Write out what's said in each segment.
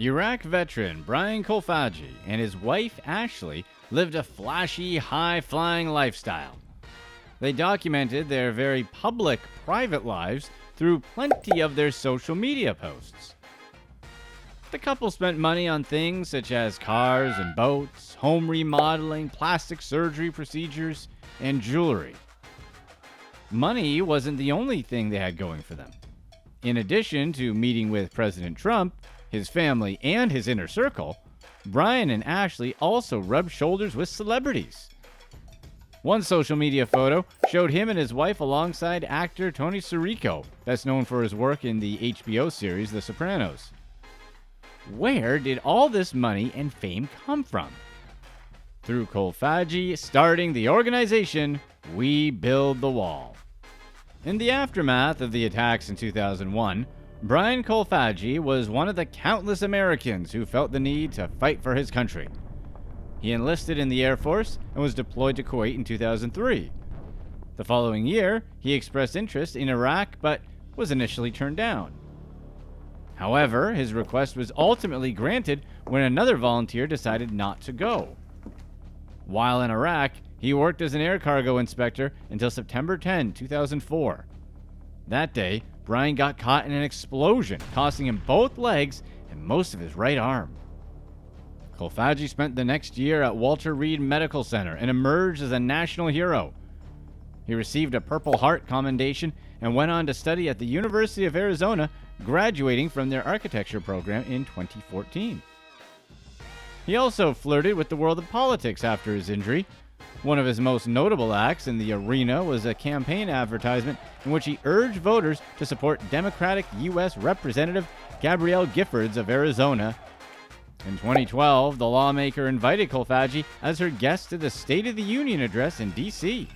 Iraq veteran Brian Kolfaji and his wife Ashley lived a flashy, high-flying lifestyle. They documented their very public, private lives through plenty of their social media posts. The couple spent money on things such as cars and boats, home remodeling, plastic surgery procedures, and jewelry. Money wasn't the only thing they had going for them. In addition to meeting with President Trump, his family, and his inner circle, Brian and Ashley also rubbed shoulders with celebrities. One social media photo showed him and his wife alongside actor Tony Sirico, best known for his work in the HBO series The Sopranos. Where did all this money and fame come from? Through Kolfaji starting the organization We Build the Wall. In the aftermath of the attacks in 2001, Brian Kolfaji was one of the countless Americans who felt the need to fight for his country. He enlisted in the Air Force and was deployed to Kuwait in 2003. The following year, he expressed interest in Iraq but was initially turned down. However, his request was ultimately granted when another volunteer decided not to go. While in Iraq, he worked as an air cargo inspector until September 10, 2004. That day, Brian got caught in an explosion, costing him both legs and most of his right arm. Kolfaji spent the next year at Walter Reed Medical Center and emerged as a national hero. He received a Purple Heart commendation and went on to study at the University of Arizona, graduating from their architecture program in 2014. He also flirted with the world of politics after his injury. One of his most notable acts in the arena was a campaign advertisement in which he urged voters to support Democratic U.S. Representative Gabrielle Giffords of Arizona. In 2012, the lawmaker invited Kolfaji as her guest to the State of the Union address in D.C.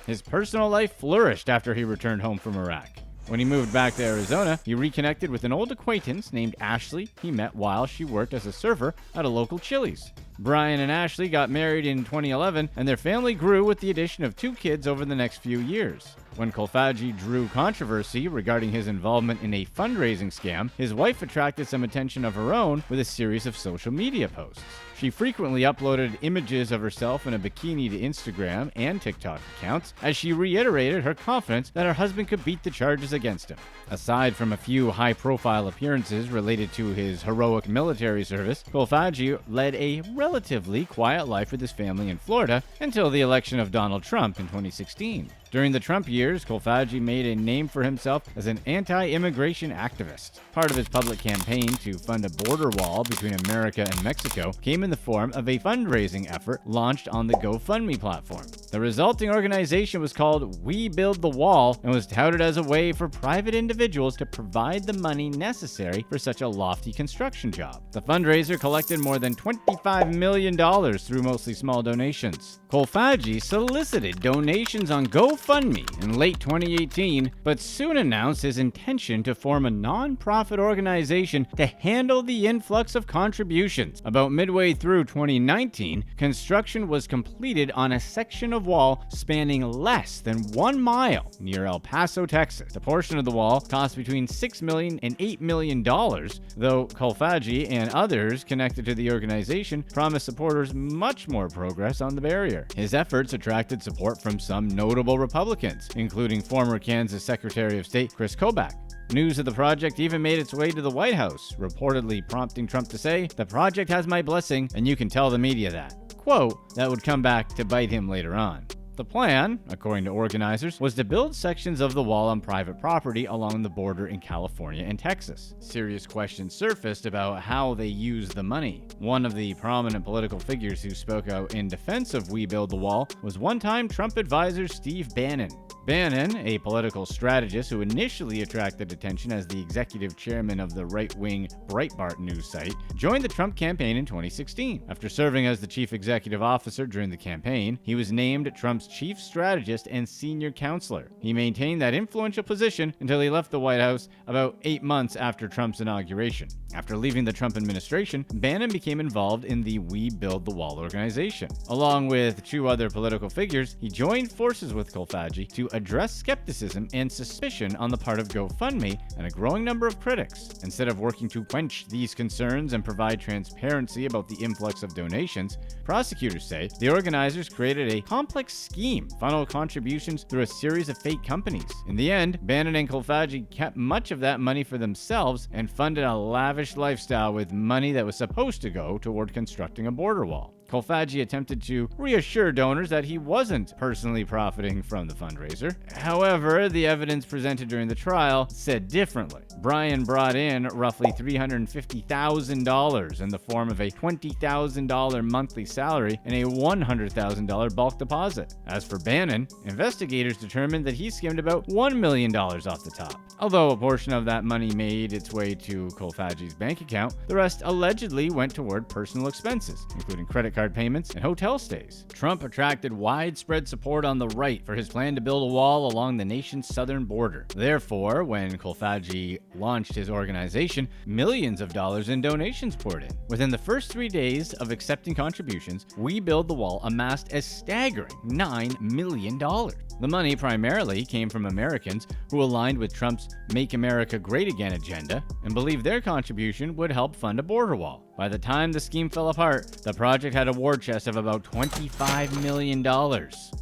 His personal life flourished after he returned home from Iraq. When he moved back to Arizona, he reconnected with an old acquaintance named Ashley he met while she worked as a server at a local Chili's. Brian and Ashley got married in 2011, and their family grew with the addition of 2 kids over the next few years. When Kolfaji drew controversy regarding his involvement in a fundraising scam, his wife attracted some attention of her own with a series of social media posts. She frequently uploaded images of herself in a bikini to Instagram and TikTok accounts as she reiterated her confidence that her husband could beat the charges against him. Aside from a few high-profile appearances related to his heroic military service, Kolfaji led a relatively quiet life with his family in Florida until the election of Donald Trump in 2016. During the Trump years, Kolfaji made a name for himself as an anti-immigration activist. Part of his public campaign to fund a border wall between America and Mexico came in the form of a fundraising effort launched on the GoFundMe platform. The resulting organization was called We Build the Wall and was touted as a way for private individuals to provide the money necessary for such a lofty construction job. The fundraiser collected more than $25 million through mostly small donations. Kolfaji solicited donations on GoFundMe in late 2018, but soon announced his intention to form a non-profit organization to handle the influx of contributions. About midway through 2019, construction was completed on a section of wall spanning less than 1 mile near El Paso, Texas. The portion of the wall cost between $6 million and $8 million, though Kolfaji and others connected to the organization promised supporters much more progress on the barrier. His efforts attracted support from some notable Republicans, including former Kansas Secretary of State Chris Kobach. News of the project even made its way to the White House, reportedly prompting Trump to say, "The project has my blessing, and you can tell the media that." Quote that would come back to bite him later on. The plan, according to organizers, was to build sections of the wall on private property along the border in California and Texas. Serious questions surfaced about how they used the money. One of the prominent political figures who spoke out in defense of We Build the Wall was one-time Trump advisor Steve Bannon. Bannon, a political strategist who initially attracted attention as the executive chairman of the right-wing Breitbart news site, joined the Trump campaign in 2016. After serving as the chief executive officer during the campaign, he was named Trump's chief strategist and senior counselor. He maintained that influential position until he left the White House about 8 months after Trump's inauguration. After leaving the Trump administration, Bannon became involved in the We Build the Wall organization. Along with 2 other political figures, he joined forces with Kolfaji to addressed skepticism and suspicion on the part of GoFundMe and a growing number of critics. Instead of working to quench these concerns and provide transparency about the influx of donations, prosecutors say the organizers created a complex scheme, funneled contributions through a series of fake companies. In the end, Bannon and Kolfage kept much of that money for themselves and funded a lavish lifestyle with money that was supposed to go toward constructing a border wall. Kolfage attempted to reassure donors that he wasn't personally profiting from the fundraiser. However, the evidence presented during the trial said differently. Bryan brought in roughly $350,000 in the form of a $20,000 monthly salary and a $100,000 bulk deposit. As for Bannon, investigators determined that he skimmed about $1 million off the top. Although a portion of that money made its way to Kolfage's bank account, the rest allegedly went toward personal expenses, including credit card payments and hotel stays. Trump attracted widespread support on the right for his plan to build a wall along the nation's southern border. Therefore, when Kolfage launched his organization, millions of dollars in donations poured in. Within the first 3 days of accepting contributions, We Build the Wall amassed a staggering $9 million. The money primarily came from Americans who aligned with Trump's Make America Great Again agenda and believed their contribution would help fund a border wall. By the time the scheme fell apart, the project had a war chest of about $25 million.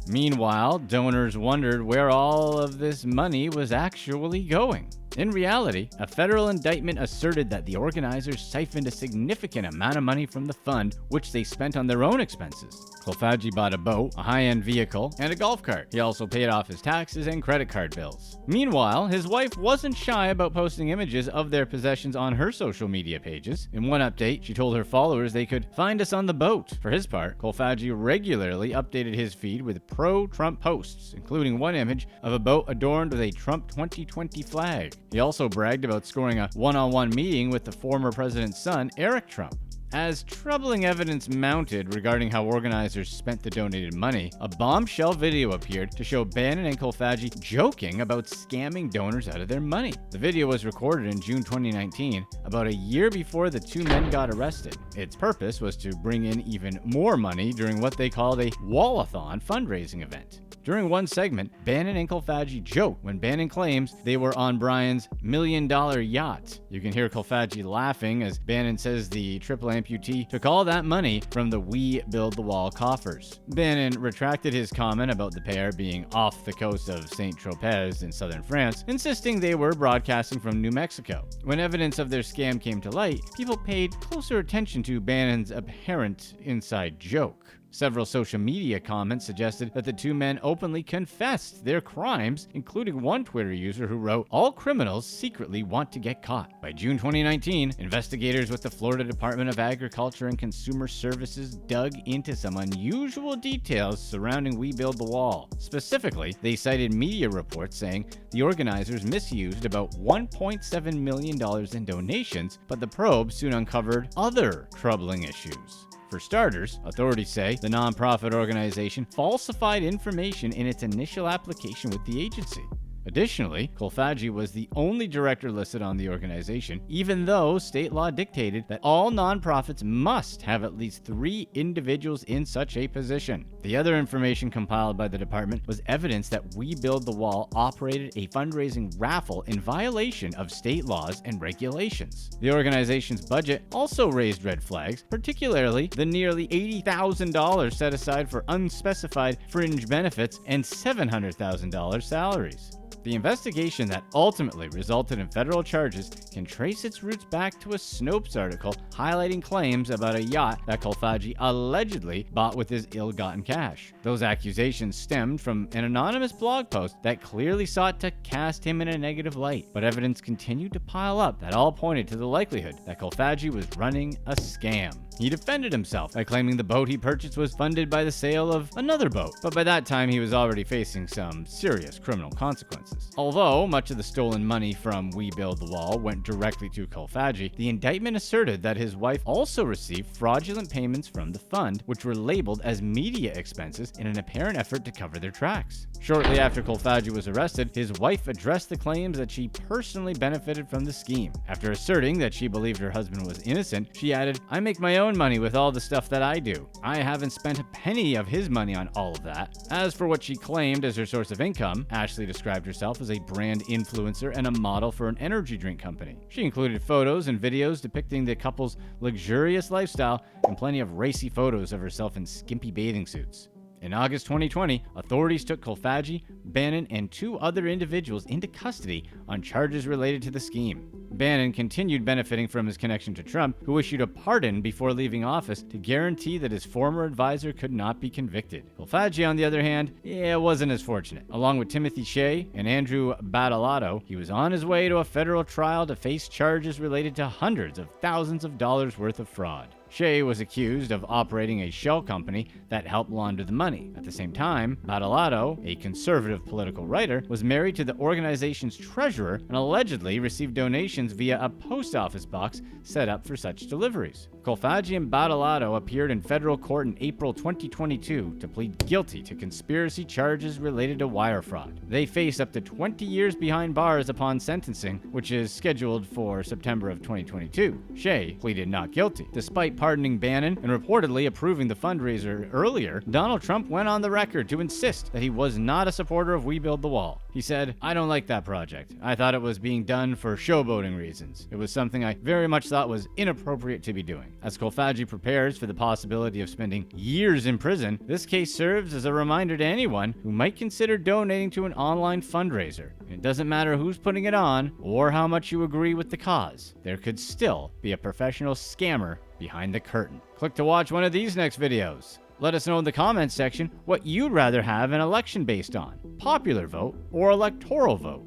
Meanwhile, donors wondered where all of this money was actually going. In reality, a federal indictment asserted that the organizers siphoned a significant amount of money from the fund, which they spent on their own expenses. Kolfage bought a boat, a high-end vehicle, and a golf cart. He also paid off his taxes and credit card bills. Meanwhile, his wife wasn't shy about posting images of their possessions on her social media pages. In one update, she told her followers they could find us on the boat. For his part, Kolfage regularly updated his feed with pro-Trump posts, including one image of a boat adorned with a Trump 2020 flag. He also bragged about scoring a one-on-one meeting with the former president's son, Eric Trump. As troubling evidence mounted regarding how organizers spent the donated money, a bombshell video appeared to show Bannon and Kolfage joking about scamming donors out of their money. The video was recorded in June 2019, about a year before the two men got arrested. Its purpose was to bring in even more money during what they called a Wallathon fundraising event. During one segment, Bannon and Kolfage joke when Bannon claims they were on Bryan's $1 million yacht. You can hear Kolfage laughing as Bannon says the triple amputee took all that money from the We Build the Wall coffers. Bannon retracted his comment about the pair being off the coast of Saint-Tropez in southern France, insisting they were broadcasting from New Mexico. When evidence of their scam came to light, people paid closer attention to Bannon's apparent inside joke. Several social media comments suggested that the two men openly confessed their crimes, including one Twitter user who wrote, "All criminals secretly want to get caught." By June 2019, investigators with the Florida Department of Agriculture and Consumer Services dug into some unusual details surrounding We Build the Wall. Specifically, they cited media reports saying the organizers misused about $1.7 million in donations, but the probe soon uncovered other troubling issues. For starters, authorities say the nonprofit organization falsified information in its initial application with the agency. Additionally, Kolfage was the only director listed on the organization, even though state law dictated that all nonprofits must have at least 3 individuals in such a position. The other information compiled by the department was evidence that We Build the Wall operated a fundraising raffle in violation of state laws and regulations. The organization's budget also raised red flags, particularly the nearly $80,000 set aside for unspecified fringe benefits and $700,000 salaries. The investigation that ultimately resulted in federal charges can trace its roots back to a Snopes article highlighting claims about a yacht that Kolfage allegedly bought with his ill-gotten cash. Those accusations stemmed from an anonymous blog post that clearly sought to cast him in a negative light, but evidence continued to pile up that all pointed to the likelihood that Kolfage was running a scam. He defended himself by claiming the boat he purchased was funded by the sale of another boat, but by that time he was already facing some serious criminal consequences. consequences. Although much of the stolen money from We Build the Wall went directly to Kolfage, the indictment asserted that his wife also received fraudulent payments from the fund, which were labeled as media expenses in an apparent effort to cover their tracks. Shortly after Kolfage was arrested, his wife addressed the claims that she personally benefited from the scheme. After asserting that she believed her husband was innocent, she added, "I make my own money with all the stuff that I do. I haven't spent a penny of his money on all of that." As for what she claimed as her source of income, Ashley described herself as a brand influencer and a model for an energy drink company. She included photos and videos depicting the couple's luxurious lifestyle and plenty of racy photos of herself in skimpy bathing suits. In August 2020, authorities took Kolfage, Bannon, and 2 other individuals into custody on charges related to the scheme. Bannon continued benefiting from his connection to Trump, who issued a pardon before leaving office to guarantee that his former advisor could not be convicted. Kolfage, on the other hand, wasn't as fortunate. Along with Timothy Shea and Andrew Badalato, he was on his way to a federal trial to face charges related to hundreds of thousands of dollars worth of fraud. Shea was accused of operating a shell company that helped launder the money. At the same time, Badalato, a conservative political writer, was married to the organization's treasurer and allegedly received donations via a post office box set up for such deliveries. Kolfage and Badalato appeared in federal court in April 2022 to plead guilty to conspiracy charges related to wire fraud. They face up to 20 years behind bars upon sentencing, which is scheduled for September of 2022. Shea pleaded not guilty. Despite pardoning Bannon and reportedly approving the fundraiser earlier, Donald Trump went on the record to insist that he was not a supporter of We Build the Wall. He said, "I don't like that project. I thought it was being done for showboating reasons. It was something I very much thought was inappropriate to be doing." As Kolfage prepares for the possibility of spending years in prison, this case serves as a reminder to anyone who might consider donating to an online fundraiser. It doesn't matter who's putting it on or how much you agree with the cause. There could still be a professional scammer behind the curtain. Click to watch one of these next videos. Let us know in the comments section what you'd rather have an election based on: popular vote or electoral vote.